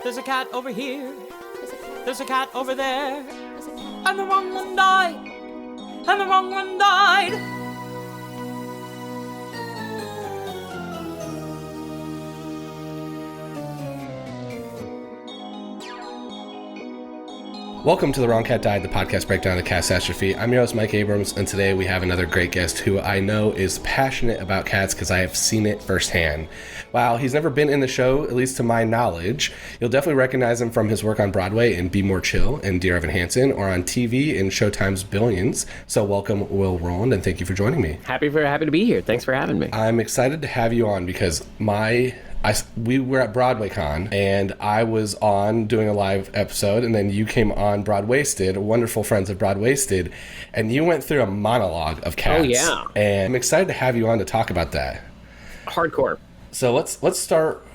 There's a cat over here. There's a cat over there. And the wrong one died. And the wrong one died. Welcome to The Wrong Cat Died, the podcast breakdown of the catastrophe. I'm your host, Mike Abrams, and today we have another great guest who I know is passionate about cats because I have seen it firsthand. While he's never been in the show, at least to my knowledge, you'll definitely recognize him from his work on Broadway in Be More Chill and Dear Evan Hansen, or on TV in Showtime's Billions. So welcome, Will Roland, and thank you for joining me. Happy to be here. Thanks for having me. I'm excited to have you on because we were at Broadway Con, and I was on doing a live episode, and then you came on Broadwaysted, wonderful friends of Broadwaysted, and you went through a monologue of cats. Oh, yeah. And I'm excited to have you on to talk about that. Hardcore. So let's start.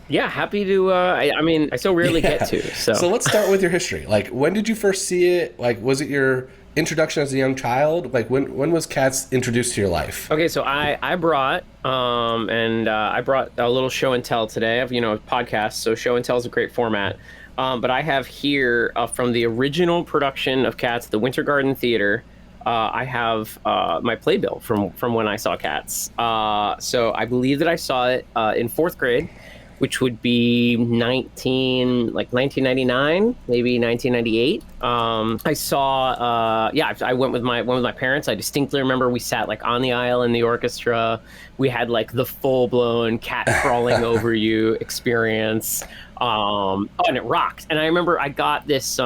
Yeah, happy to. I so rarely get to. So let's start with your history. Like, when did you first see it? Like, was it your introduction as a young child? Like, when was Cats introduced to your life? Okay, so I brought a little show and tell today. I've, a podcast, so show and tell is a great format. But I have here from the original production of Cats, the Winter Garden Theater. I have my playbill from when I saw Cats. So I believe that I saw it in fourth grade, which would be 1999, maybe 1998. I saw, I went with my parents. I distinctly remember we sat like on the aisle in the orchestra. We had like the full blown cat crawling over you experience. And it rocked. And I remember I got this,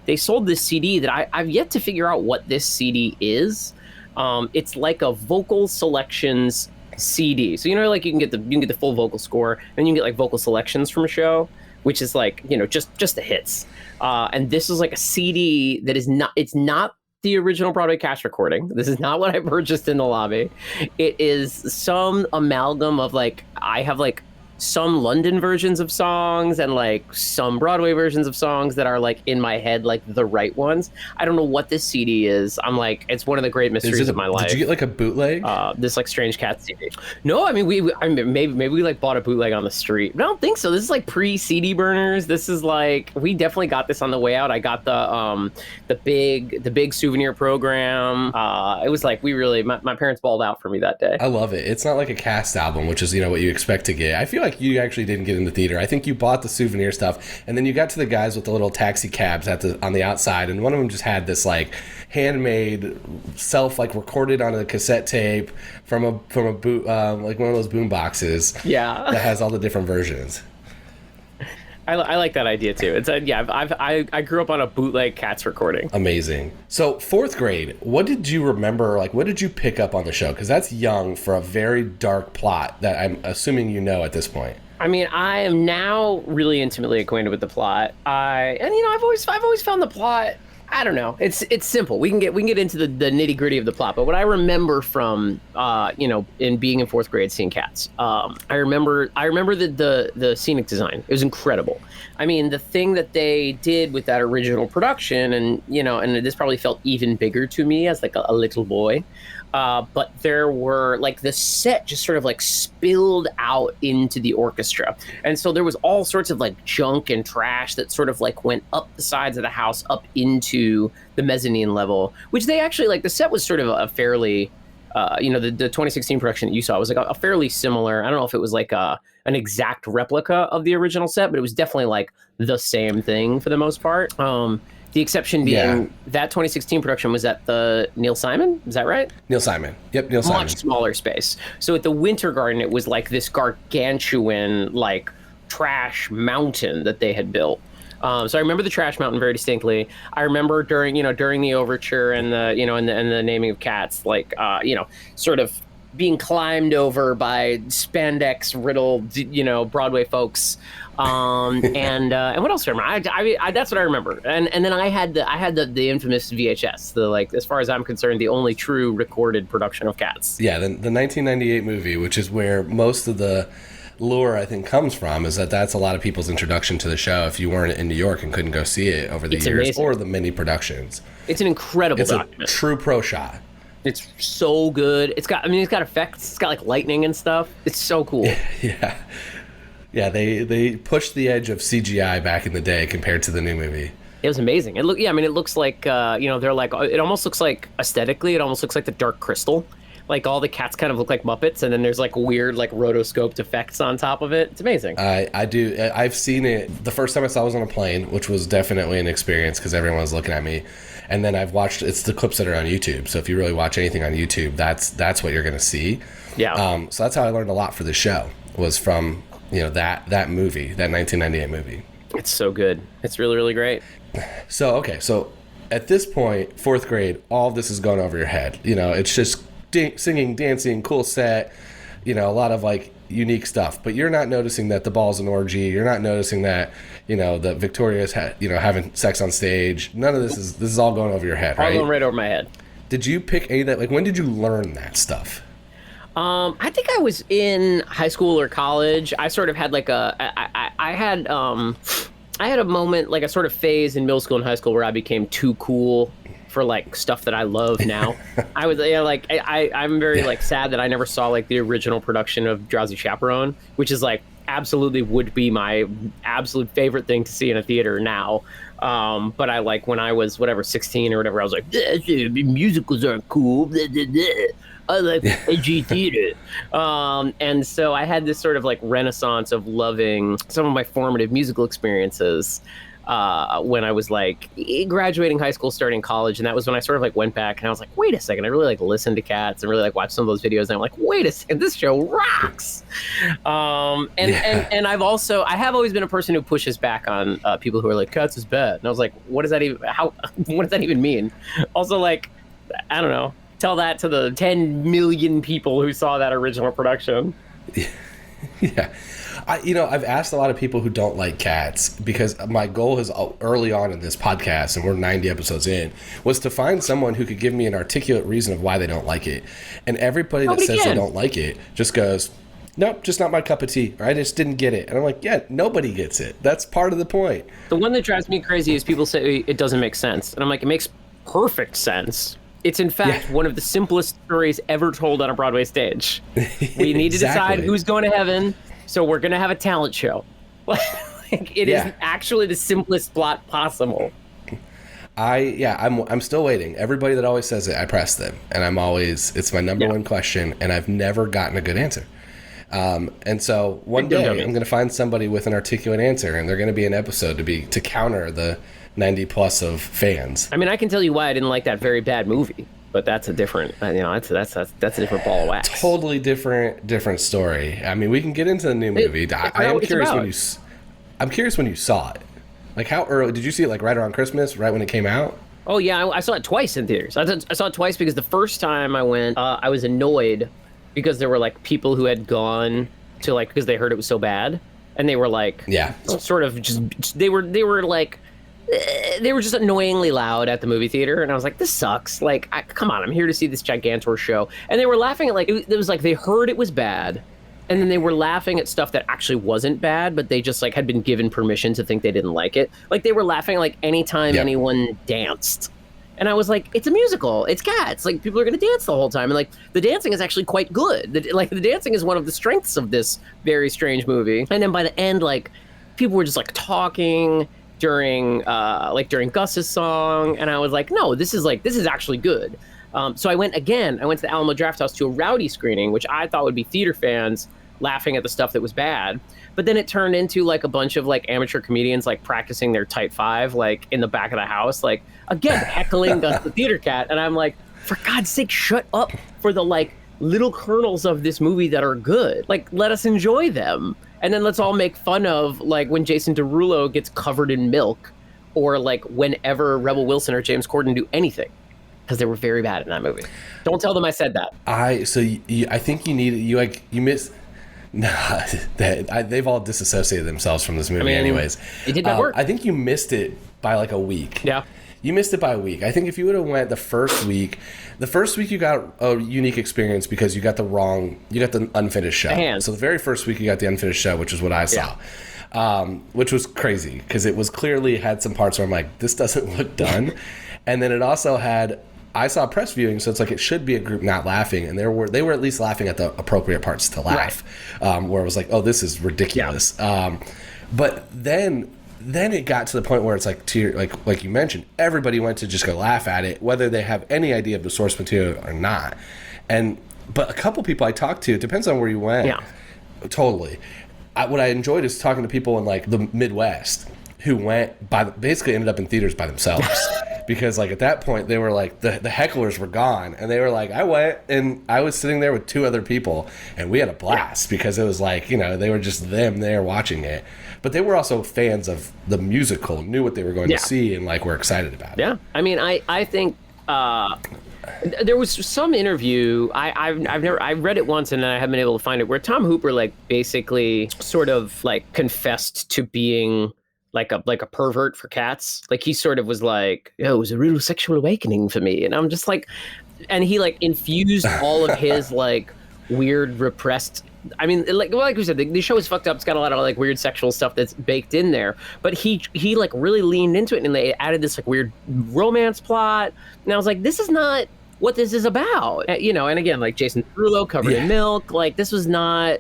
they sold this CD that I've yet to figure out what this CD is. It's like a vocal selections CD. So, like you can get the full vocal score, and you can get like vocal selections from a show, which is like, just the hits. And this is like a CD that is not the original Broadway cast recording. This is not what I purchased in the lobby. It is some amalgam of like, I have like some London versions of songs and like some Broadway versions of songs that are like in my head, like the right ones. I don't know what this CD is. I'm like, it's one of the great mysteries of my life. Did you get like a bootleg? This like Strange Cat CD. No, I mean maybe we like bought a bootleg on the street. But I don't think so. This is like pre-CD burners. This is like, we definitely got this on the way out. I got the big souvenir program. It was like my parents balled out for me that day. I love it. It's not like a cast album, which is what you expect to get. I feel like you actually didn't get into theater. I think you bought the souvenir stuff, and then you got to the guys with the little taxi cabs on the outside, and one of them just had this like handmade recorded on a cassette tape from a boot, like one of those boom boxes. Yeah, that has all the different versions. I like that idea too. It's I grew up on a bootleg Cats recording. Amazing. So fourth grade, what did you remember? Like, what did you pick up on the show? Because that's young for a very dark plot that I'm assuming at this point. I mean, I am now really intimately acquainted with the plot. I've always found the plot, I don't know. It's simple. We can get into the nitty gritty of the plot. But what I remember from in being in fourth grade seeing Cats, I remember the scenic design. It was incredible. I mean, the thing that they did with that original production, and this probably felt even bigger to me as like a little boy. But there were like the set just sort of like spilled out into the orchestra. And so there was all sorts of like junk and trash that sort of like went up the sides of the house, up into the mezzanine level, which they actually like the set was sort of a fairly, the 2016 production that you saw was like a fairly similar. I don't know if it was like an exact replica of the original set, but it was definitely like the same thing for the most part. The exception being that 2016 production was at the Neil Simon. Is that right? Neil Simon. Yep, Neil Simon. Much smaller space. So at the Winter Garden, it was like this gargantuan, like trash mountain that they had built. So I remember the trash mountain very distinctly. I remember during the overture and the and the naming of Cats, like sort of being climbed over by spandex riddled Broadway folks. And what else do I remember? I that's what I remember. And then I had the infamous VHS, as far as I'm concerned, the only true recorded production of Cats. Yeah, the 1998 movie, which is where most of the lure I think comes from, is that's a lot of people's introduction to the show if you weren't in New York and couldn't go see it over the years. Amazing. Or the many productions. It's an incredible document. It's a true pro shot. It's so good. It's got effects. It's got like lightning and stuff. It's so cool. Yeah. Yeah, they pushed the edge of CGI back in the day compared to the new movie. It was amazing. It looks like they're like, it almost looks like aesthetically, it almost looks like the Dark Crystal. Like all the cats kind of look like Muppets, and then there's like weird like rotoscoped effects on top of it. It's amazing. I do. I've seen it. The first time I saw it was on a plane, which was definitely an experience because everyone was looking at me. And then I've watched. It's the clips that are on YouTube. So if you really watch anything on YouTube, that's what you're gonna see. Yeah. So that's how I learned a lot for the show. Was from that movie, that 1998 movie. It's so good. It's really, really great. So at this point, 4th grade, all of this is going over your head. It's just singing, dancing, cool set, a lot of like unique stuff. But you're not noticing that the ball's an orgy. You're not noticing that that Victoria's having sex on stage. None of this is all going over your head, right? All going right over my head. Did you pick any of that? Like, when did you learn that stuff? I think I was in high school or college. I sort of had like I had a moment, like a sort of phase in middle school and high school where I became too cool for like stuff that I love now. I was I'm very like sad that I never saw like the original production of Drowsy Chaperone, which is like absolutely would be my absolute favorite thing to see in a theater now. But I like when I was 16 or whatever, I was like, musicals aren't cool. I like edgy theater. And so I had this sort of like renaissance of loving some of my formative musical experiences when I was like graduating high school, starting college. And that was when I sort of like went back and I was like, wait a second, I really like listen to Cats and really like watch some of those videos. And I'm like, wait a second, this show rocks. And I have always been a person who pushes back on people who are like, Cats is bad. And I was like, what does that even mean? Also, like, I don't know. Tell that to the 10 million people who saw that original production. Yeah. I've asked a lot of people who don't like Cats, because my goal is early on in this podcast, and we're 90 episodes in, was to find someone who could give me an articulate reason of why they don't like it. And everybody that says they don't like it just goes, nope, just not my cup of tea, or I just didn't get it. And I'm like, yeah, nobody gets it. That's part of the point. The one that drives me crazy is people say it doesn't make sense. And I'm like, it makes perfect sense. It's, in fact, one of the simplest stories ever told on a Broadway stage. We need to decide who's going to heaven, so we're going to have a talent show. It is actually the simplest plot possible. I'm still waiting. Everybody that always says it, I press them. And it's my number one question, and I've never gotten a good answer. And so one day I'm going to find somebody with an articulate answer, and they're going to be an episode to counter the 90 plus of fans. I mean, I can tell you why I didn't like that very bad movie, but that's a different, that's a different ball of wax. Totally different story. I mean, we can get into the new movie. I'm curious when you saw it. Like, how early did you see it? Like right around Christmas, right when it came out? Oh yeah, I saw it twice in theaters. I saw it twice because the first time I went, I was annoyed because there were like people who had gone to like because they heard it was so bad, and they were like, sort of just they were like. They were just annoyingly loud at the movie theater, and I was like, this sucks. Like, come on, I'm here to see this Gigantor show. And they were laughing at, like, it was like they heard it was bad, and then they were laughing at stuff that actually wasn't bad, but they just, like, had been given permission to think they didn't like it. Like, they were laughing, like, anytime anyone danced. And I was like, it's a musical. It's Cats. Like, people are going to dance the whole time. And, like, the dancing is actually quite good. The dancing is one of the strengths of this very strange movie. And then by the end, like, people were just, like, talking during Gus's song, and I was like, no, this is actually good. So I went to the Alamo Drafthouse to a Rowdy screening, which I thought would be theater fans laughing at the stuff that was bad. But then it turned into like a bunch of like amateur comedians like practicing their tight five, like in the back of the house, like again, heckling Gus the theater cat. And I'm like, for God's sake, shut up for the like little kernels of this movie that are good. Like, let us enjoy them. And then let's all make fun of, like, when Jason Derulo gets covered in milk, or, like, whenever Rebel Wilson or James Corden do anything. Because they were very bad in that movie. Don't tell them I said that. I think you miss... Nah, they've all disassociated themselves from this movie anyways. It did not work. I think you missed it by, like, a week. Yeah. You missed it by a week. I think if you would have went the first week you got a unique experience because you got the unfinished show. So the very first week you got the unfinished show, which is what I saw, which was crazy because it was clearly had some parts where I'm like, this doesn't look done. And then it also had I saw press viewing, so it's like it should be a group not laughing, and they were at least laughing at the appropriate parts to laugh, where it was like, oh, this is ridiculous. Yeah. But then it got to the point where it's like, like you mentioned, everybody went to just go laugh at it, whether they have any idea of the source material or not. But a couple people I talked to, it depends on where you went. Yeah. Totally. What I enjoyed is talking to people in like the Midwest who basically ended up in theaters by themselves. Because like at that point they were like the hecklers were gone, and they were like, I went and I was sitting there with 2 other people and we had a blast because it was like, they were just them there watching it. But they were also fans of the musical, knew what they were going to see, and like were excited about it. Yeah. I mean, I think there was some interview I read it once and I haven't been able to find it, where Tom Hooper like basically sort of like confessed to being like a pervert for cats. Like he sort of was like, it was a real sexual awakening for me. And I'm just like, and he like infused all of his like weird repressed, I mean, like we said, the show is fucked up. It's got a lot of like weird sexual stuff that's baked in there, but he like really leaned into it, and they added this like weird romance plot. And I was like, this is not what this is about, and again, like Jason Derulo covered in milk. Like this was not,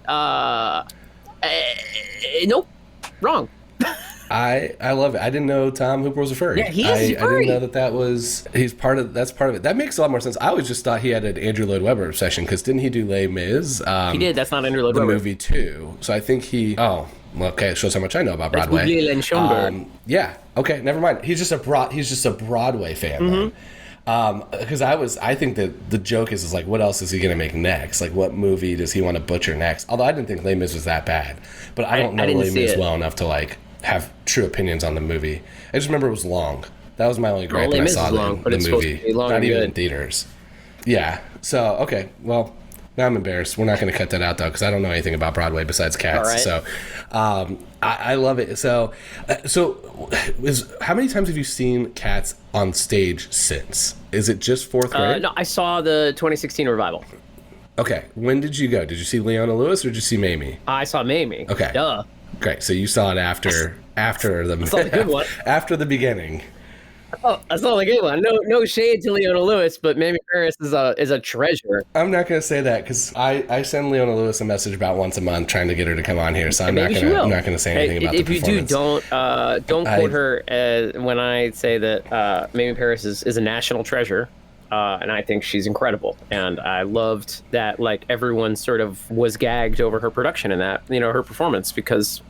nope, wrong. I love it. I didn't know Tom Hooper was a furry. Yeah, he is a furry. I didn't know he's part of it. That makes a lot more sense. I always just thought he had an Andrew Lloyd Webber obsession, because didn't he do Les Mis? He did. That's not Andrew Lloyd Webber. The movie too. So I think okay, it shows how much I know about Broadway. Yeah. Okay, never mind. He's just a Broadway fan. Mm-hmm. Because I think that the joke is like, what else is he gonna make next? Like, what movie does he want to butcher next? Although I didn't think Les Mis was that bad, but I don't know Les Mis well enough to like have true opinions on the movie. I just remember it was long. That was my only gripe when I saw the movie. Not even in theaters. Yeah. So okay. Well, now I'm embarrassed. We're not going to cut that out though, because I don't know anything about Broadway besides Cats. Right. So, I love it. So, how many times have you seen Cats on stage since? Is it just 4th grade? No, I saw the 2016 revival. Okay. When did you go? Did you see Leona Lewis or did you see Mamie? I saw Mamie. Okay. Duh. Great. So you saw it after the good one. After the beginning. Oh, I saw the good one. No shade to Leona Lewis, but Mamie Paris is a treasure. I'm not going to say that, because I send Leona Lewis a message about once a month trying to get her to come on here. So I'm not going to say anything about the performance. If you don't quote her when I say that Mamie Paris is a national treasure. And I think she's incredible. And I loved that, like, everyone sort of was gagged over her production in that, her performance, because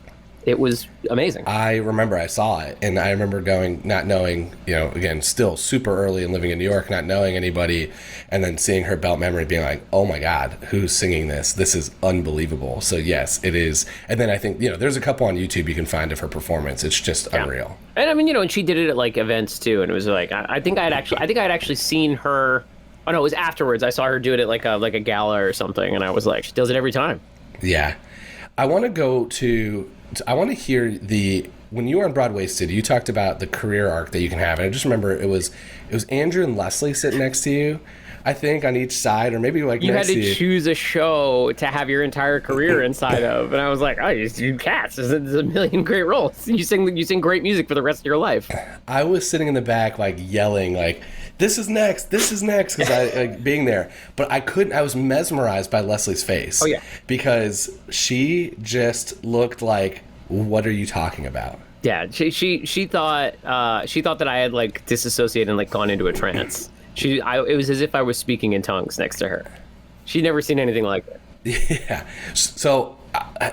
it was amazing. I remember I saw it, and I remember going, not knowing, again, still super early and living in New York, not knowing anybody, and then seeing her belt memory, being like, oh my God, who's singing this? This is unbelievable. So yes, it is. And then I think, there's a couple on YouTube you can find of her performance. It's just unreal. And I mean, and she did it at like events too, and it was like, I think I had actually seen her. Oh no, it was afterwards. I saw her do it at like a gala or something, and I was like, she does it every time. Yeah, I want to hear when you were on Broadway City, you talked about the career arc that you can have, and I just remember it was Andrew and Leslie sitting next to you, I think, on each side, or maybe like you next had to to choose a show to have your entire career inside of, and I was like, oh, you do Cats. There's a million great roles. You sing great music for the rest of your life. I was sitting in the back, like yelling, like, this is next, because I like being there, but I couldn't. I was mesmerized by Leslie's face. Oh yeah, because she just looked like, what are you talking about? Yeah, she thought that I had like disassociated and like gone into a trance. It was as if I was speaking in tongues next to her. She'd never seen anything like it. Yeah. So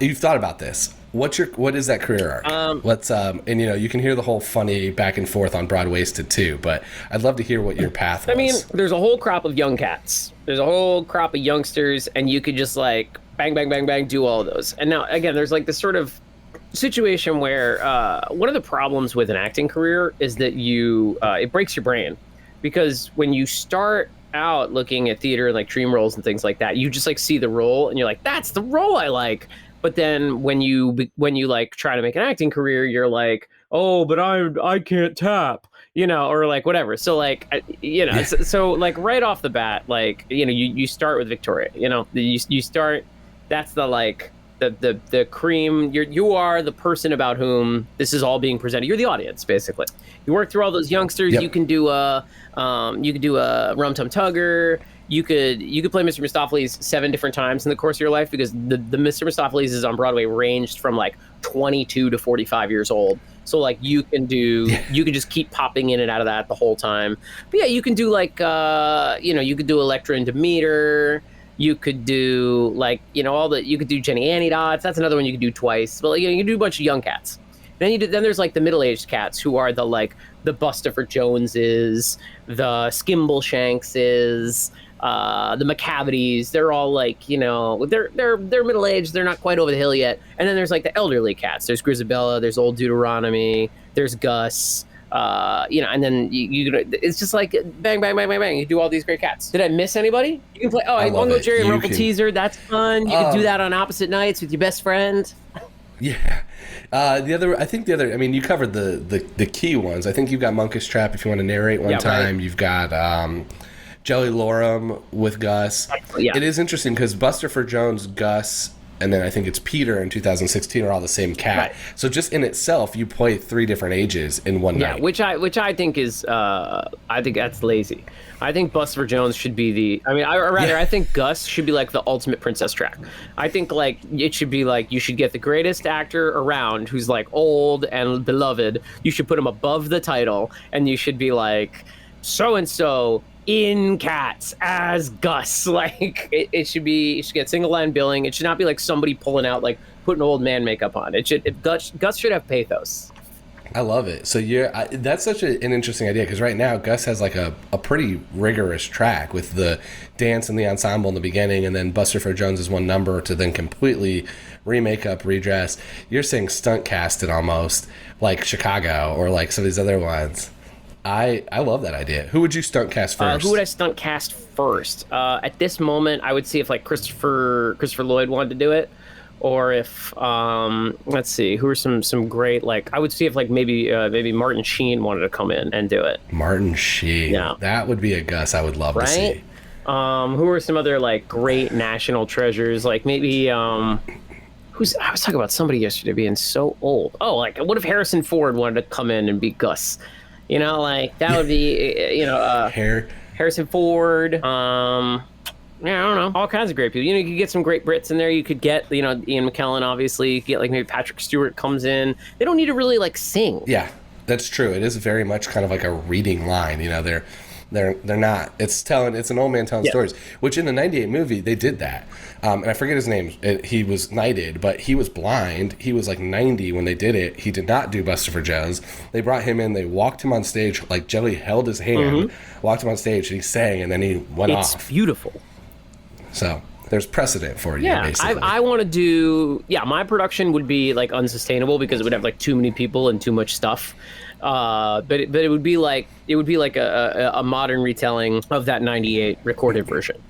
you've thought about this. What is that career arc? Let's and you can hear the whole funny back and forth on Broadwasted too, but I'd love to hear what your path was. I mean, there's a whole crop of young cats. There's a whole crop of youngsters, and you could just like bang, bang, bang, bang, do all of those. And now again, there's like this sort of situation where one of the problems with an acting career is that it breaks your brain, because when you start out looking at theater, like dream roles and things like that, you just like see the role and you're like, that's the role I like. But then when you like try to make an acting career, you're like, oh, but I can't tap, or like whatever. So like, so like right off the bat, like, you start with Victoria, you start, that's the cream. You are the person about whom this is all being presented. You're the audience, basically. You work through all those youngsters. Yep. You can do a Rum Tum Tugger. You could play Mr. Mistopheles 7 different times in the course of your life, because the Mr. Mistopheles is on Broadway ranged from like 22 to 45 years old. So like you can just keep popping in and out of that the whole time. But yeah, you can do like you could do Electra and Demeter. You could do you could do Jenny Annie Dots. That's another one you could do twice. But you can do a bunch of young cats. Then there's like the middle-aged cats who are the Bustopher Joneses, the Skimble Shankses, the McCavities. They're all they're middle-aged. They're not quite over the hill yet. And then there's like the elderly cats. There's Grizabella. There's Old Deuteronomy. There's Gus. And then it's just like bang, bang, bang, bang, bang. You do all these great cats. Did I miss anybody? You can play. Oh, I want to go Jerry and Rumpel Teaser. That's fun. You can do that on opposite nights with your best friend. Yeah. I mean, you covered the key ones. I think you've got Monkish Trap if you want to narrate one time. Right. You've got Jelly Lorem with Gus. Yeah. It is interesting because Bustopher Jones, Gus, and then I think it's Peter in 2016 are all the same cat. Right. So just in itself, you play 3 different ages in one night. Yeah, which I think is I think that's lazy. I think Bustopher Jones should be I think Gus should be like the ultimate princess track. I think like it should be like you should get the greatest actor around who's like old and beloved. You should put him above the title, and you should be like so and so in Cats as Gus. Like it should get single line billing. It should not be like somebody pulling out like putting old man makeup on. Gus should have pathos. I love it. So that's such an interesting idea, because right now Gus has like a pretty rigorous track with the dance and the ensemble in the beginning, and then Bustopher Jones is one number to then completely remake up, redress. You're saying stunt cast it almost like Chicago or like some of these other ones. I love that idea. Who would you stunt cast first? Who would I stunt cast first? At this moment, I would see if like Christopher Lloyd wanted to do it, or if let's see, who are some great, like I would see if like maybe Martin Sheen wanted to come in and do it. Martin Sheen, yeah, that would be a Gus I would love to see. Who are some other like great national treasures? Like maybe I was talking about somebody yesterday being so old. Oh, like what if Harrison Ford wanted to come in and be Gus? Like that would be, Harrison Ford. I don't know, all kinds of great people. You could get some great Brits in there. You could get, Ian McKellen, obviously. You could get like maybe Patrick Stewart comes in. They don't need to really like sing. Yeah, that's true. It is very much kind of like a reading line. They're not. It's an old man telling stories. Which in the '98 movie they did that. And I forget his name. He was knighted, but he was blind. He was like 90 when they did it. He did not do Bustopher Jones. They brought him in. They walked him on stage. Like Jelly held his hand, walked him on stage, and he sang, and then he went off. It's beautiful. So there's precedent for you, basically. I want to do... Yeah, my production would be, like, unsustainable because it would have, like, too many people and too much stuff. But it would be like a modern retelling of that 98 recorded version.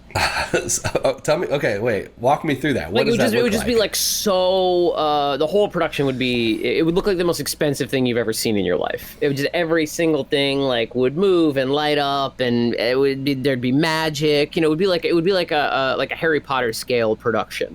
Tell me, okay, wait, walk me through that. What does that look like? It would just be like so, the whole production would look like the most expensive thing you've ever seen in your life. It would just, every single thing like would move and light up, and there'd be magic, it would be like a Harry Potter scale production.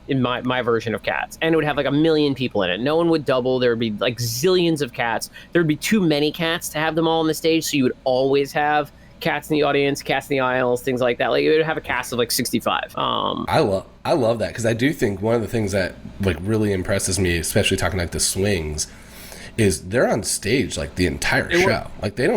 In my version of Cats, and it would have like 1 million people in it. No one would double. There would be like zillions of cats. There would be too many cats to have them all on the stage, so you would always have cats in the audience, cats in the aisles, things like that. Like you would have a cast of like 65. I love that, because I do think one of the things that like really impresses me, especially talking like the swings, is they're on stage like the entire show. Like they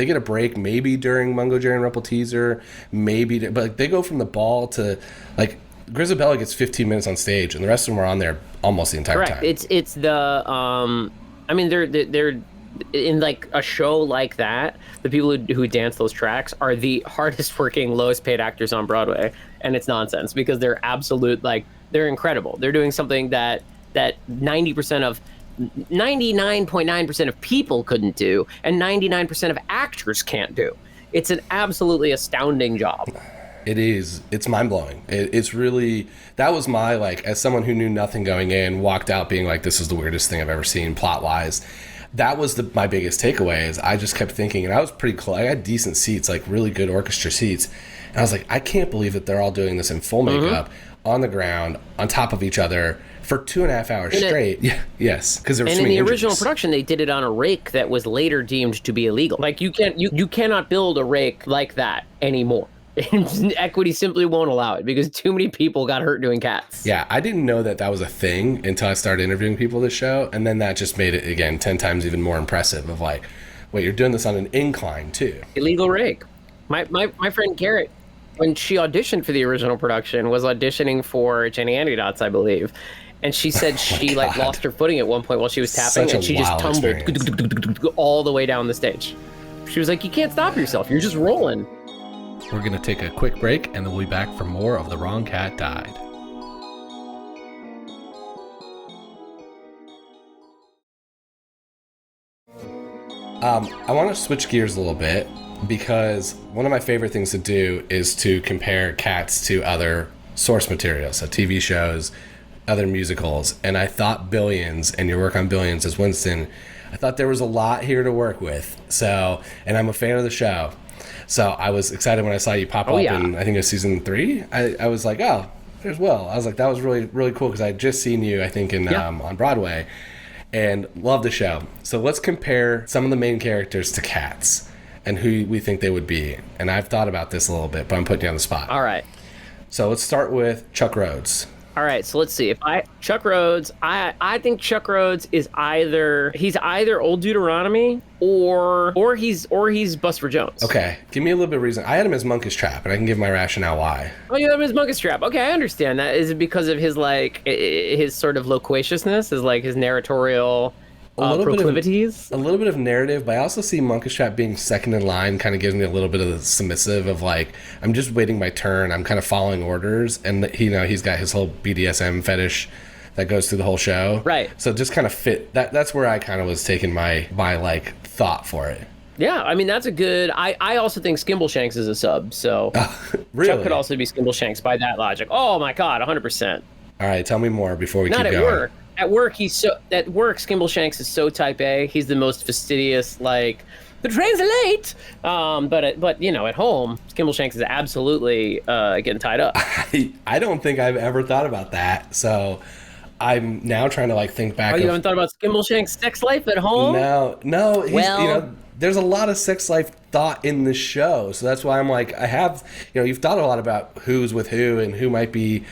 get a break maybe during Mungo Jerry and Rumpel Teaser, but like, they go from the ball to like. Grizabella gets 15 minutes on stage, and the rest of them are on there almost the entire time. Correct. It's the they're in like a show like that. The people who dance those tracks are the hardest working, lowest paid actors on Broadway, and it's nonsense because they're they're incredible. They're doing something that 99.9% of people couldn't do, and 99% of actors can't do. It's an absolutely astounding job. It is. It's mind-blowing. It's really... That was my, like, as someone who knew nothing going in, walked out being like, this is the weirdest thing I've ever seen, plot-wise. That was my biggest takeaway, is I just kept thinking, and I was pretty close. I had decent seats, like really good orchestra seats. And I was like, I can't believe that they're all doing this in full makeup on the ground on top of each other for 2.5 hours straight. Yes, because there were and so in many the original injuries. production, they did it on a rake that was later deemed to be illegal. Like you cannot build a rake like that anymore. Equity simply won't allow it because too many people got hurt doing cats. Yeah, I didn't know that was a thing until I started interviewing people this show, and then that just made it, again, 10 times even more impressive of like, wait, you're doing this on an incline, too. Illegal rake. My friend Garrett, when she auditioned for the original production, was auditioning for Jenny Anecdotes, I believe. And she said she lost her footing at one point while she was tapping, and she just tumbled all the way down the stage. She was like, you can't stop yourself. You're just rolling. We're going to take a quick break, and then we'll be back for more of The Wrong Cat Died. I want to switch gears a little bit because one of my favorite things to do is to compare cats to other source material, so TV shows, other musicals. And I thought Billions, and your work on Billions as Winston, I thought there was a lot here to work with. So, and I'm a fan of the show. So I was excited when I saw you pop up in, I think it was season 3. I was like, oh, there's Will. I was like, that was really, really cool because I had just seen you, I think, in on Broadway, and love the show. So let's compare some of the main characters to cats and who we think they would be. And I've thought about this a little bit, but I'm putting you on the spot. All right. So let's start with Chuck Rhodes. All right, so let's see. Chuck Rhodes, I think Chuck Rhodes is either Old Deuteronomy or he's Bustopher Jones. Okay, give me a little bit of reason. I had him as Monkey's Trap, and I can give my rationale why. Oh, you have him as Monkey's Trap. Okay, I understand that. Is it because of his his sort of loquaciousness, his narratorial proclivities? A little bit of narrative, but I also see Monkey's Trap being second in line kind of gives me a little bit of the submissive of like, I'm just waiting my turn. I'm kind of following orders. And, he's got his whole BDSM fetish that goes through the whole show. Right. So it just kind of fit. That's where I kind of was taking my thought for it. Yeah, I mean, that's a good... I also think Skimbleshanks is a sub, so... Really? Chuck could also be Skimbleshanks by that logic. Oh, my God, 100%. All right, tell me more before we keep going. Not at work. At work, Skimbleshanks is so type A. He's the most fastidious, the trains are late. But at home, Skimbleshanks is absolutely getting tied up. I don't think I've ever thought about that. So I'm now trying to think back. Oh, you haven't thought about Skimbleshanks' sex life at home? No. There's a lot of sex life thought in the show, so that's why I'm like, I have, you've thought a lot about who's with who and who might be,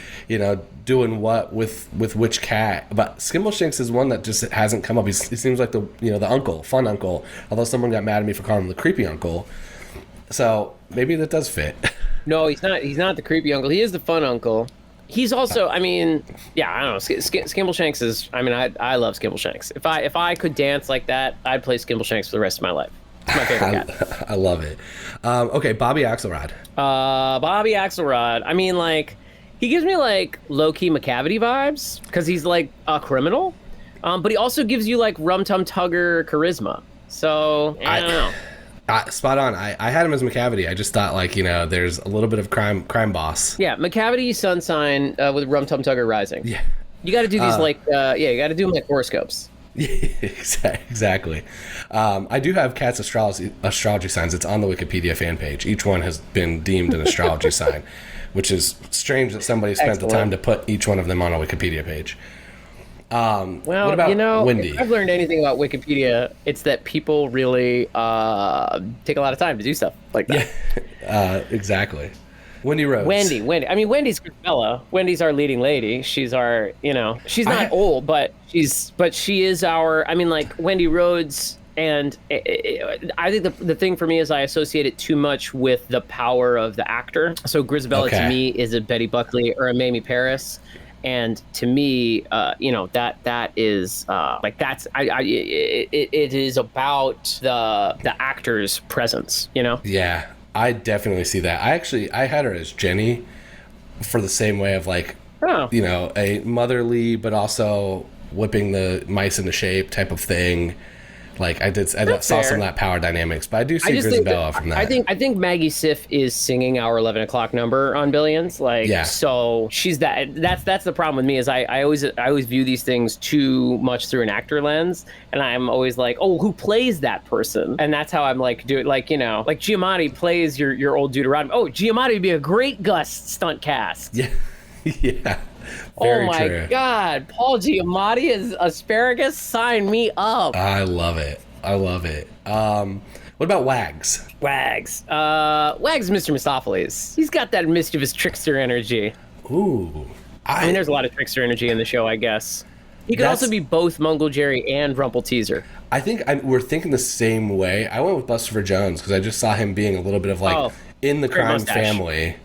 doing what with which cat. But Skimbleshanks is one that just hasn't come up. He seems like the uncle, fun uncle. Although someone got mad at me for calling him the creepy uncle, so maybe that does fit. No, he's not. He's not the creepy uncle. He is the fun uncle. He's also, I don't know. Skimbleshanks is, I love Skimbleshanks. If I could dance like that, I'd play Skimbleshanks for the rest of my life. It's my favorite cat. I love it. Okay, Bobby Axelrod. Bobby Axelrod. He gives me low-key McCavity vibes because he's a criminal, but he also gives you Rum Tum Tugger charisma. So I don't know. Spot on. I had him as McCavity. I just thought there's a little bit of crime boss. Yeah, McCavity sun sign with Rum Tum Tugger rising. Yeah. You got to do these you got to do them like horoscopes. Exactly. I do have cats astrology signs. It's on the Wikipedia fan page. Each one has been deemed an astrology sign, which is strange that somebody spent the time to put each one of them on a Wikipedia page. What about Wendy? If I've learned anything about Wikipedia, it's that people really take a lot of time to do stuff like that. Yeah, exactly. Wendy Rhodes. Wendy. Wendy's Grizabella. Wendy's our leading lady. She's our, she's not old, but she is our, Wendy Rhodes. And I think the thing for me is I associate it too much with the power of the actor. So Grizabella to me is a Betty Buckley or a Mamie Paris. And to me, that is it is about the actor's presence, Yeah, I definitely see that. I had her as Jenny for the same way of a motherly, but also whipping the mice into shape type of thing. I saw some of that power dynamics, but I do see Grizabella from that. I think Maggie Siff is singing our 11 o'clock number on Billions. So she's that's the problem with me is I always view these things too much through an actor lens, and I'm always like, oh, who plays that person? And that's how I'm do it. Giamatti plays your old Deuteronomy. Oh, Giamatti would be a great Gus stunt cast. Yeah. Yeah. Oh Very my true. God, Paul Giamatti as asparagus. Sign me up. I love it. I love it. What about Wags? Wags. Wags, Mr. Mistopheles. He's got that mischievous trickster energy. Ooh. I mean, there's a lot of trickster energy in the show, I guess. He could also be both Mungo Jerry and Rumple Teaser. I think we're thinking the same way. I went with Bustopher Jones because I just saw him being a little bit of like in the crime family,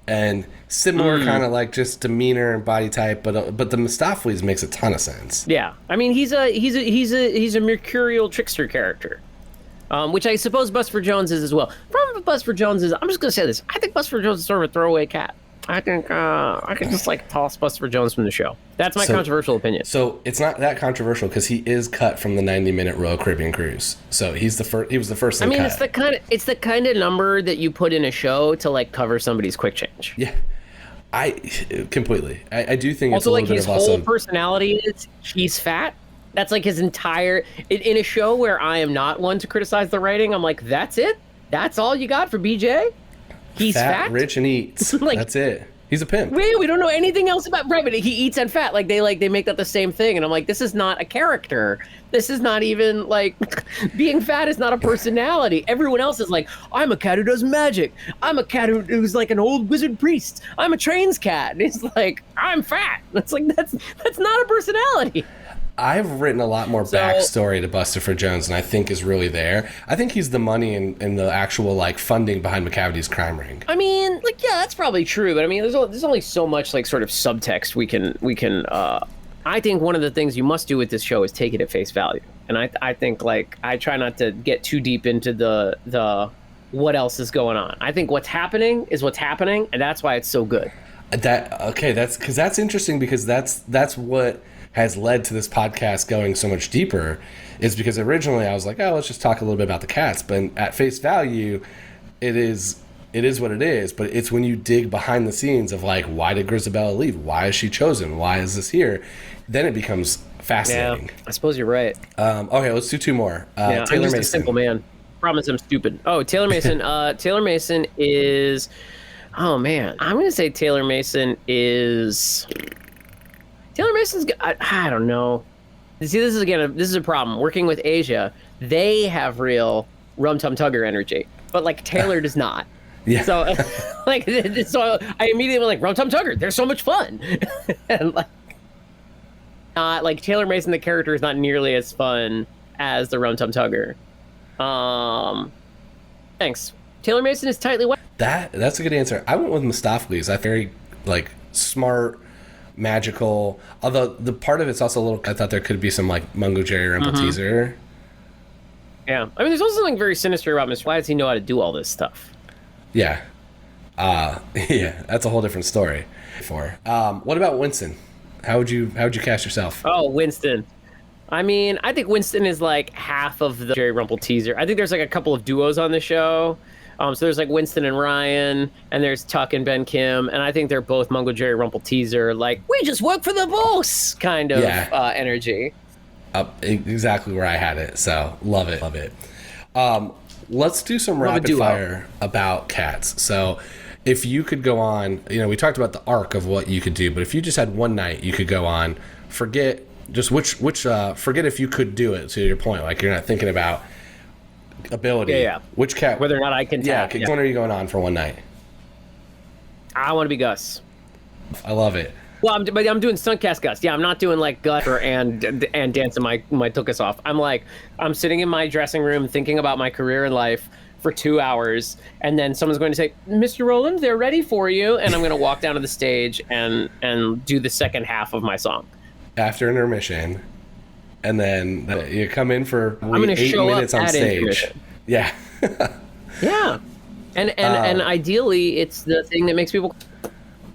and similar kind of like just demeanor and body type, but the Mistopheles makes a ton of sense. Yeah, I mean he's a mercurial trickster character, which I suppose Bustopher Jones is as well. The problem with Bustopher Jones is, I'm just gonna say this: I think Bustopher Jones is sort of a throwaway cat. I think I could just like toss Bustopher Jones from the show. That's my controversial opinion. So it's not that controversial because he is cut from the 90-minute Royal Caribbean cruise. So he was the first. I mean, cut. it's the kind of number that you put in a show to like cover somebody's quick change. Yeah, I completely. I do think also it's a like little his bit of whole personality is he's fat. That's like his entire in a show where I am not one to criticize the writing. I'm like, that's it. That's all you got for BJ. He's fat, rich, and eats. Like, that's it. He's a pimp. We don't know anything else about but he eats and fat. Like they make that the same thing, and I'm like, this is not a character. This is not even like being fat is not a personality. Everyone else is like, I'm a cat who does magic. I'm a cat who's like an old wizard priest. I'm a trains cat. And he's like, I'm fat. That's like that's not a personality. I've written a lot more backstory to Bustopher Jones, and I think is really there. I think he's the money and the actual like funding behind McCavity's crime ring. I mean, like, yeah, that's probably true, but I mean, there's only so much like sort of subtext we can. I think one of the things you must do with this show is take it at face value, and I think like I try not to get too deep into the what else is going on. I think what's happening is what's happening, and that's why it's so good. That's interesting because that's what has led to this podcast going so much deeper, is because originally I was like, oh, let's just talk a little bit about the cats. But at face value, it is what it is. But it's when you dig behind the scenes of like, why did Grizabella leave? Why is she chosen? Why is this here? Then it becomes fascinating. Yeah, I suppose you're right. Okay, let's do two more. Taylor I'm just Mason. A simple man. Promise I'm stupid. Oh, Taylor Mason. Taylor Mason is... Oh, man. I'm going to say Taylor Mason is... Taylor Mason's... I don't know. See, this is a problem. Working with Asia, they have real Rum Tum Tugger energy, but like Taylor does not. Yeah. So, so I immediately went like, Rum Tum Tugger, they're so much fun. And like Taylor Mason, the character is not nearly as fun as the Rum Tum Tugger. Thanks. Taylor Mason is tightly wound. That's a good answer. I went with Mistopheles. I very like smart, magical. Although the part of it's also a little. I thought there could be some like Mungo Jerry Rumple Teaser. Yeah, I mean, there's also something very sinister about Mr. Why does he know how to do all this stuff? Yeah, yeah, that's a whole different story. What about Winston? How'd you cast yourself? Oh, Winston. I mean, I think Winston is like half of the Jerry Rumple Teaser. I think there's like a couple of duos on the show. So there's like Winston and Ryan, and there's Tuck and Ben Kim, and I think they're both Mungo Jerry Rumple Teaser, like, we just work for the boss kind of energy. Exactly where I had it, so love it. Let's do some rapid fire about cats. So if you could go on, we talked about the arc of what you could do, but if you just had one night you could go on, forget if you could do it, to your point, like you're not thinking about ability. Yeah. Which cat? Whether or not I can tap. Which one are you going on for one night? I want to be Gus. I love it. Well, I'm doing stunt cast Gus. Yeah, I'm not doing like Gus and dancing my tookus off. I'm sitting in my dressing room thinking about my career in life for 2 hours, and then someone's going to say, Mr. Roland, they're ready for you, and I'm going to walk down to the stage and do the second half of my song. After intermission. And then you come in for 8 minutes on stage. Yeah. Yeah. And ideally, it's the thing that makes people...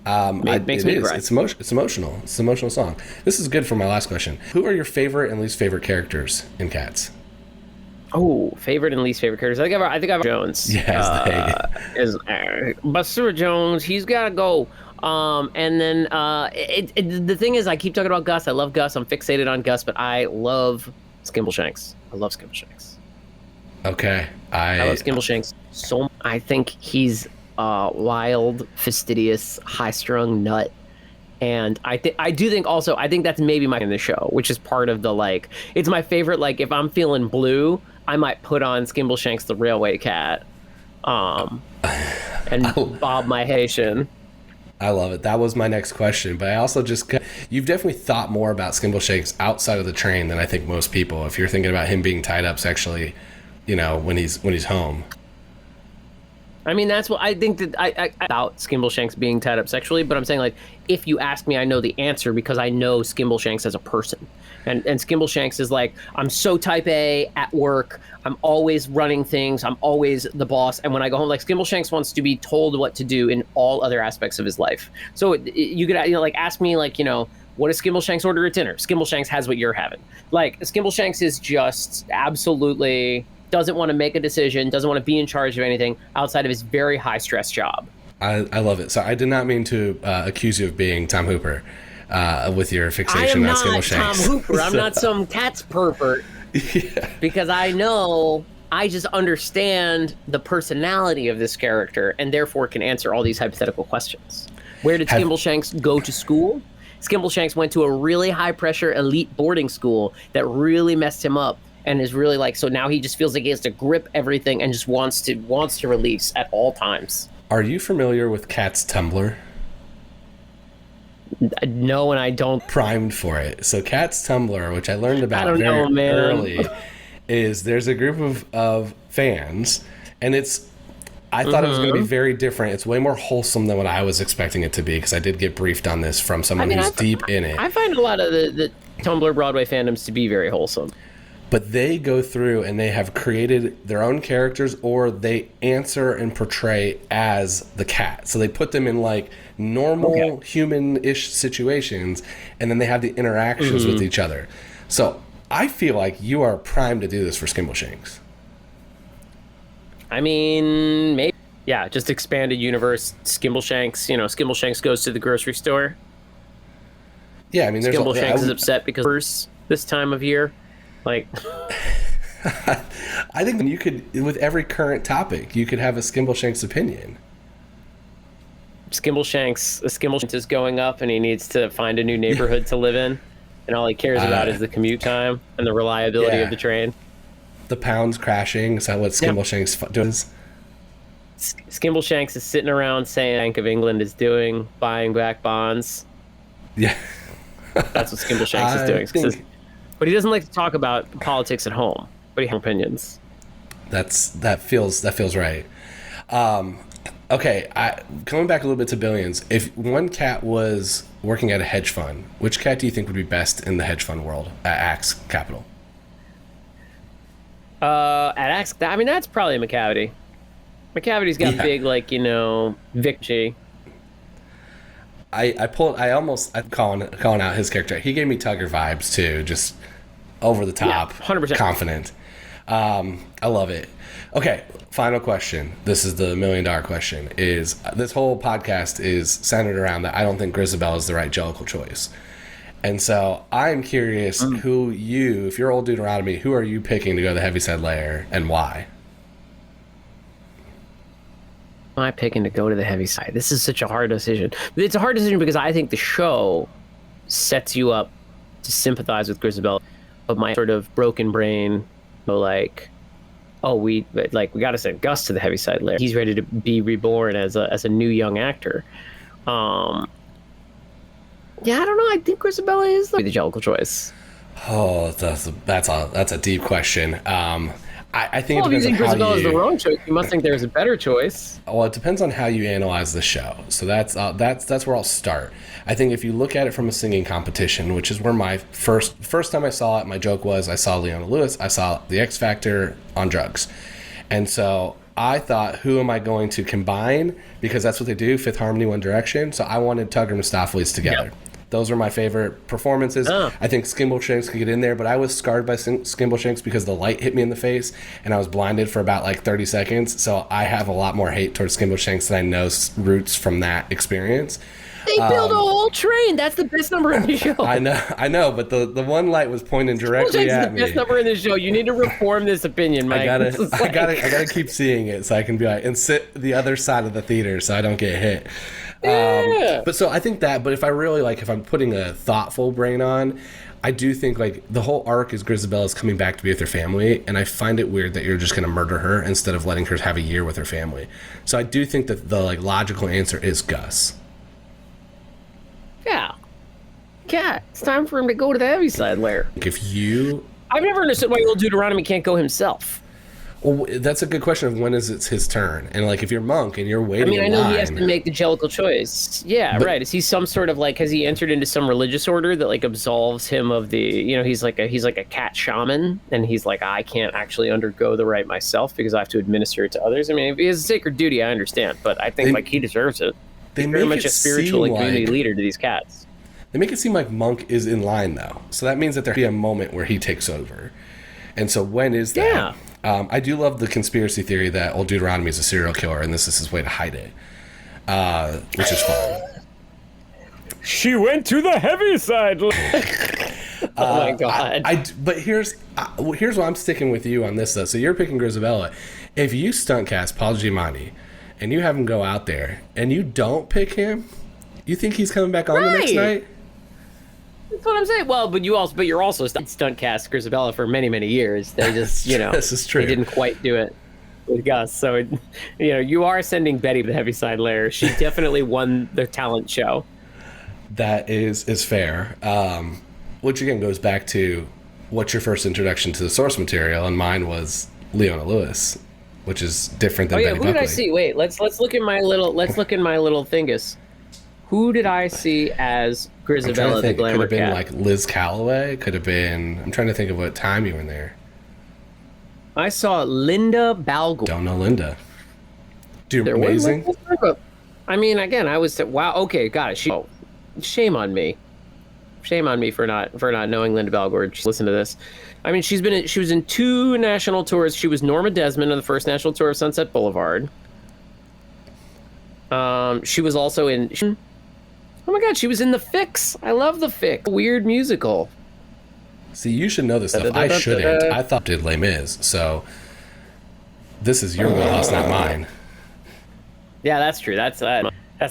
It makes me cry. It's emotional. It's an emotional song. This is good for my last question. Who are your favorite and least favorite characters in Cats? Oh, favorite and least favorite characters. I think I've Jones. Yeah, Bustopher Jones. He's got to go. And then the thing is, I keep talking about Gus. I love Gus. I'm fixated on Gus, but I love Skimbleshanks. I love Skimbleshanks. Okay, I love Skimbleshanks so much. I think he's wild, fastidious, high-strung nut, And I do think also, I think that's maybe my in the show, which is part of the, like, it's my favorite. Like, if I'm feeling blue, I might put on Skimbleshanks the Railway Cat, and Bob my Haitian. I love it. That was my next question, but I also you've definitely thought more about Skimbleshanks outside of the train than I think most people. If you're thinking about him being tied up sexually, you know, when he's home. I mean, that's what I think that I about Skimbleshanks being tied up sexually, but I'm saying, like, if you ask me, I know the answer because I know Skimbleshanks as a person. And Skimbleshanks is like, I'm so type A at work. I'm always running things. I'm always the boss. And when I go home, like, Skimbleshanks wants to be told what to do in all other aspects of his life. So you could, you know, like, ask me, like, you know, what does Skimbleshanks order at dinner? Skimbleshanks has what you're having. Like, Skimbleshanks is just absolutely doesn't want to make a decision, doesn't want to be in charge of anything outside of his very high stress job. I love it. So I did not mean to accuse you of being Tom Hooper with your fixation on Skimbleshanks. I am not Tom Hooper. I'm not some cat's pervert. Yeah. Because I just understand the personality of this character and therefore can answer all these hypothetical questions. Where did Skimbleshanks go to school? Skimbleshanks went to a really high pressure elite boarding school that really messed him up. And is really like, so now he just feels like he has to grip everything and just wants to release at all times. Are you familiar with Kat's Tumblr? No, and I don't. Primed for it. So Kat's Tumblr, which I learned about early, is there's a group of fans, and I thought it was going to be very different. It's way more wholesome than what I was expecting it to be, because I did get briefed on this from someone who's deep in it. I find a lot of the Tumblr Broadway fandoms to be very wholesome. But they go through and they have created their own characters, or they answer and portray as the cat. So they put them in like normal human-ish situations, and then they have the interactions with each other. So I feel like you are primed to do this for Skimbleshanks. I mean, maybe. Yeah, just expanded universe. Skimbleshanks, you know, Skimbleshanks goes to the grocery store. Yeah, I mean, there's Skimbleshanks is upset because this time of year. Like, I think you could, with every current topic, you could have a Skimbleshanks opinion. Skimbleshanks is going up, and he needs to find a new neighborhood to live in, and all he cares about is the commute time and the reliability of the train. The pounds crashing. Is that what Skimbleshanks does? Skimbleshanks is sitting around saying Bank of England is doing, buying back bonds. Yeah, that's what Skimbleshanks is doing. But he doesn't like to talk about politics at home. But he has opinions. That feels right. Okay, coming back a little bit to Billions. If one cat was working at a hedge fund, which cat do you think would be best in the hedge fund world at Axe Capital? At Axe, I mean, that's probably McCavity. McCavity's got big, like, you know, Vic. I'm calling out his character. He gave me Tugger vibes too, just over the top, 100%. Confident. I love it. Okay, final question. This is the $1 million question. Is this whole podcast is centered around that I don't think Grizabella is the right Jellicle choice. And so I'm curious who if you're old Deuteronomy, who are you picking to go to the Heaviside Layer and why? Am I picking to go to the Heaviside? This is such a hard decision. It's a hard decision because I think the show sets you up to sympathize with Grizabella, but my sort of broken brain, like, we got to send Gus to the Heaviside Layer. He's ready to be reborn as a new young actor. I don't know. I think Grizabella is the Jellicle choice. Oh, that's a deep question. I think if you think Grizabella is the wrong choice, you must think there's a better choice. Well, it depends on how you analyze the show. So that's where I'll start. I think if you look at it from a singing competition, which is where my first time I saw it, my joke was I saw Leona Lewis, I saw the X Factor on drugs. And so I thought, who am I going to combine? Because that's what they do, Fifth Harmony, One Direction. So I wanted Tugger Mistopheles together. Yep. Those were my favorite performances. I think Skimbleshanks could get in there, but I was scarred by Skimbleshanks because the light hit me in the face, and I was blinded for about like 30 seconds. So I have a lot more hate towards Skimbleshanks that I know roots from that experience. They build a whole train. That's the best number in the show. I know, but the one light was pointing directly at me. The best number in the show. You need to reform this opinion, Mike. I gotta keep seeing it so I can be like and sit the other side of the theater so I don't get hit. Yeah. But so I think that, but if I really like, if I'm putting a thoughtful brain on, I do think like the whole arc is Grizabella's coming back to be with her family, and I find it weird that you're just going to murder her instead of letting her have a year with her family. So I do think that the like logical answer is Gus. Yeah. Yeah, it's time for him to go to the Heaviside lair. If you... I've never understood why old Deuteronomy can't go himself. Well, that's a good question of when is it his turn. And like if you're Monk and you're waiting I in know line, he has to make the Jellicle choice. Yeah, but, right. Is he some sort of like, has he entered into some religious order that like absolves him of the, you know, he's like a cat shaman, and he's like, I can't actually undergo the rite myself because I have to administer it to others. I mean, if he has a sacred duty, I understand, but I think like he deserves it. He's very much a spiritual and community leader to these cats. They make it seem like Monk is in line though. So that means that there'll be a moment where he takes over. And so when is that? Yeah. I do love the conspiracy theory that old Deuteronomy is a serial killer and this is his way to hide it, which is fun. She went to the Heaviside. Oh my god! But here's why I'm sticking with you on this though. So you're picking Grizabella. If you stunt cast Paul Giamatti and you have him go out there and you don't pick him, you think he's coming back on the next night? That's what I'm saying. Well, but you're also stunt cast Grizabella for many, many years. They just, this is true. They didn't quite do it with Gus. So, you are sending Betty to the Heaviside lair. She definitely won the talent show. That is fair. Which again goes back to what's your first introduction to the source material, and mine was Leona Lewis, which is different than Betty who Buckley. did I see? Wait, let's look in my little thingus. Who did I see as Grizabella the Glamour Cat? Could have been like Liz Calloway. Could have been. I'm trying to think of what time you were in there. I saw Linda Balgor. Don't know Linda. Dude, amazing. I mean, again, I was wow. Okay, got it. Shame on me. Shame on me for not knowing Linda Balgor. Listen to this. I mean, she was in 2 national tours. She was Norma Desmond on the first national tour of Sunset Boulevard. She was also in. Oh my God, she was in The Fix. I love The Fix. Weird musical. See, you should know this stuff. I shouldn't. I thought did Les Mis, so this is your wheelhouse, not mine. Yeah, that's true. That's the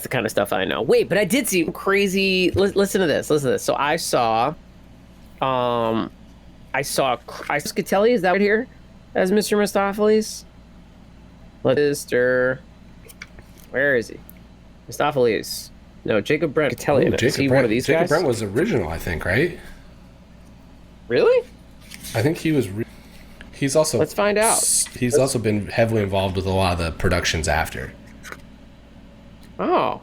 kind of stuff I know. Wait, but I did see crazy. Listen to this. So I saw Chris Catelli. Is that right here? As Mr. Mistopheles? Where is he? Mistopheles. No, Jacob Brent. Catelli. Is he one of these guys? Jacob Brent was original, I think, right? Really? I think he was. He's also. Let's find out. He's also been heavily involved with a lot of the productions after. Oh.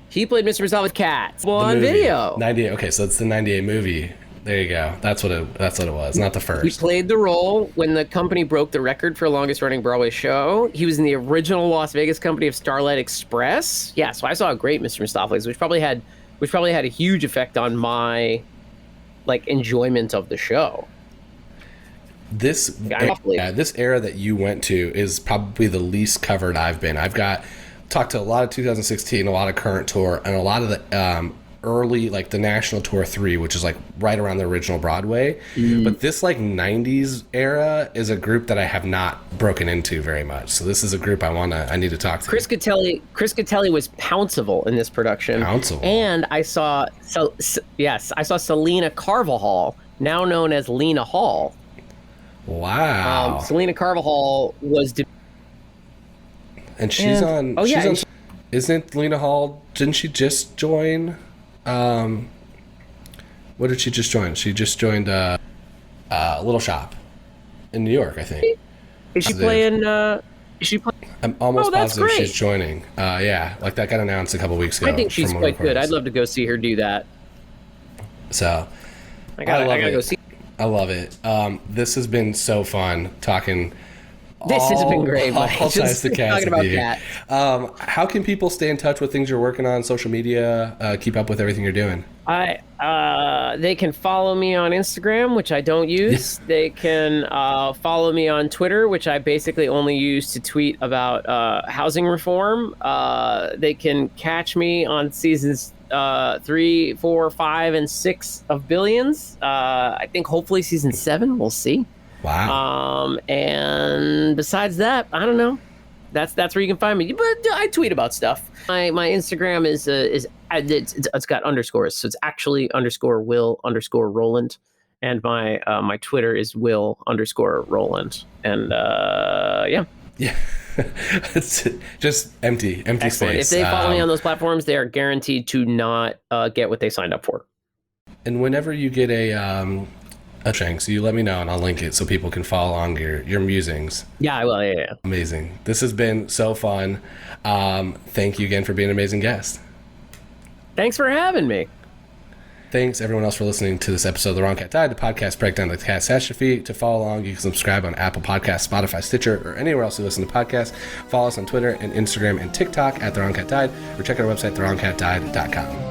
He played Mr. Mistopheles' cat. Well, on video. 98. Okay, so it's the 98 movie. There you go. That's what it was. Not the first. He played the role when the company broke the record for longest running Broadway show. He was in the original Las Vegas company of Starlight Express. Yeah, so I saw a great Mr. Mistopheles, which probably had a huge effect on my enjoyment of the show. This era that you went to is probably the least covered I've been. I've talked to a lot of 2016, a lot of current tour, and a lot of the early, the National Tour 3, which is right around the original Broadway. But this 90s era is a group that I have not broken into very much. So this is a group I need to talk to. Chris Catelli was Pouncival in this production. Pouncival. And I saw Selena Carvajal, now known as Lena Hall. Wow. Selena Carvajal was and she's on. Oh yeah. Isn't Lena Hall? Didn't she just join? What did she just join? She just joined Little Shop in New York, I think. Is she playing? I'm almost positive she's joining. Yeah, that got announced a couple weeks ago. I think she's quite good. I'd love to go see her do that. So, I gotta go see. I love it. This has been so fun talking. This has been great. Just talking about cats. How can people stay in touch with things you're working on, social media, keep up with everything you're doing? They can follow me on Instagram, which I don't use. They can follow me on Twitter, which I basically only use to tweet about housing reform. They can catch me on seasons 3, 4, 5, and 6 of Billions. I think hopefully season 7. We'll see. Wow. And besides that, I don't know. that's where you can find me. But I tweet about stuff. My Instagram is it's got underscores, so it's actually _Will _Roland, and my Twitter is Will _Roland, and yeah. It's just empty Excellent. space. If they follow me on those platforms, they are guaranteed to not get what they signed up for. And whenever you get a Shanks, you let me know and I'll link it so people can follow along your musings. Yeah, I will. Yeah. Amazing. This has been so fun. Thank you again for being an amazing guest. Thanks for having me. Thanks everyone else for listening to this episode of The Wrong Cat Died, the podcast breakdown of the catastrophe. To follow along, you can subscribe on Apple Podcasts, Spotify, Stitcher, or anywhere else you listen to podcasts. Follow us on Twitter and Instagram and TikTok at The Wrong Cat Died, or check out our website, thewrongcatdied.com.